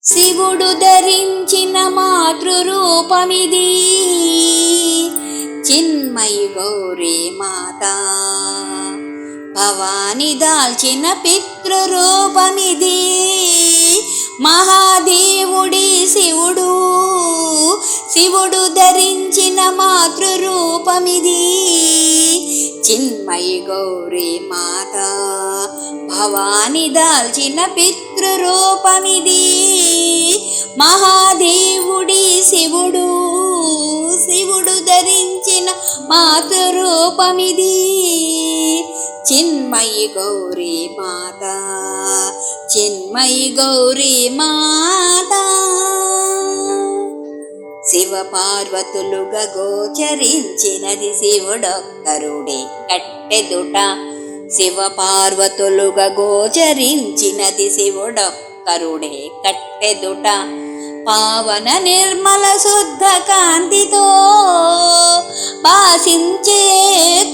శివుడు ధరించిన మాతృరూపమిది, చిన్మయి గౌరీ మాత. భవాని దాల్చిన పితృరూపమిది, మహాదేవుడి శివుడు. శివుడు ధరించిన మాతృరూపమిది, చిన్మయి గౌరీ మాత. భవాని దాల్చిన పితృరూపమిది, మహాదేవుడి శివుడు. శివుడు ధరించిన మాతృరూపమిది, చిన్మయి గౌరీ మాత. చిన్మయి గౌరీ మాత. శివ పార్వతులుగా గోచరించినది శివుడొక్కరుడే కట్టెదుట. శివ పార్వతులుగా గోచరించినది శివుడొక్కరుడే కట్టెదుట. పావన నిర్మల శుద్ధ కాంతితో భాసించే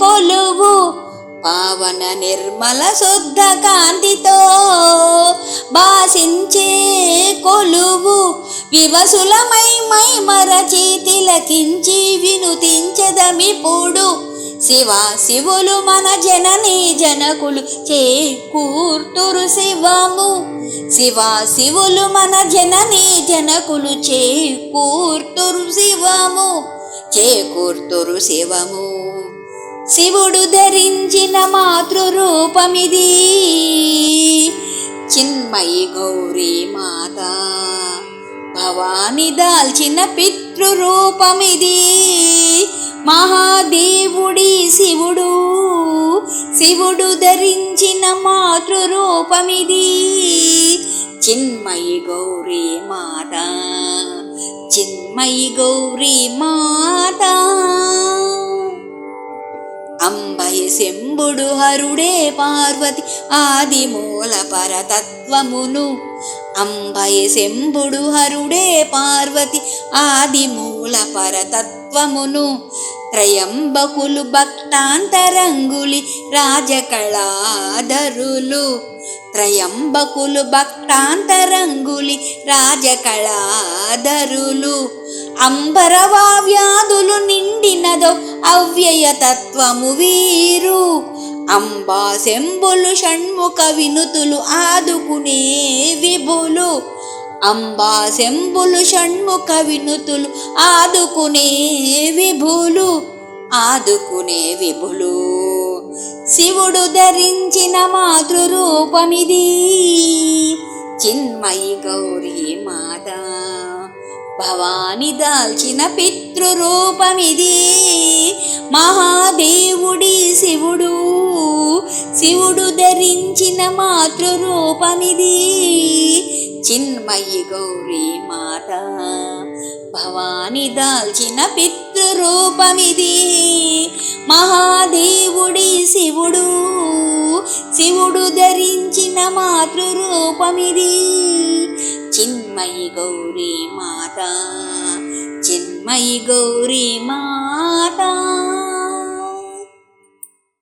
కొలువు. పావన నిర్మల శుద్ధ కాంతితో భాసించే కొలువు. వివసులమై మై మరచి తిలకించి వినుతించదమిప్పుడు. శివ శివులు మన జననీ జనకులు చేకూర్తురు శివము. శివ శివులు మన జననీ జనకులు చేకూర్తురు శివము. చేకూర్తురు శివము. శివుడు ధరించిన మాతృరూపమిది, చిన్మయి గౌరీ మాత. భవాని దాల్చిన పితృరూపమిది, మహాదేవుడి శివుడు. శివుడు ధరించిన మాతృరూపమిది, చిన్మయి గౌరీ మాత. చిన్మయి గౌరీ మాత. అంబై శంభుడు హరుడే పార్వతి ఆది మూల పరతత్వమును. అంబై శంభుడు హరుడే పార్వతి ఆది మూల పరతత్వమును. త్రయంబకులు భక్తాంతరంగులి రాజకళాధరులు. త్రయంబకులు భక్తాంతరంగులి రాజకళాధరులు. అంబరవావ్యాధులు నిండినదో అవ్యయ తత్వము వీరు. అంబా శంభులు షణ్ముఖ వినుతులు ఆదుకునే విభులు. అంబా శంభులు షణ్ముఖ వినుతులు ఆదుకునే విభులు. ఆదుకునే విభులు. శివుడు ధరించిన మాతృరూపమిది, చిన్మయి గౌరీ మాత. భవాని దాల్చిన పితృరూపమిది, మహాదేవుడి శివుడు. శివుడు ధరించిన మాతృరూపమిది, చిన్మయి గౌరీ మాత. భవాని దాల్చిన పితృరూపమిది, మహాదేవుడి శివుడు. శివుడు ధరించిన మాతృరూపమిది, చిన్మయి గౌరీ మాత. చిన్మయి గౌరీ మాత.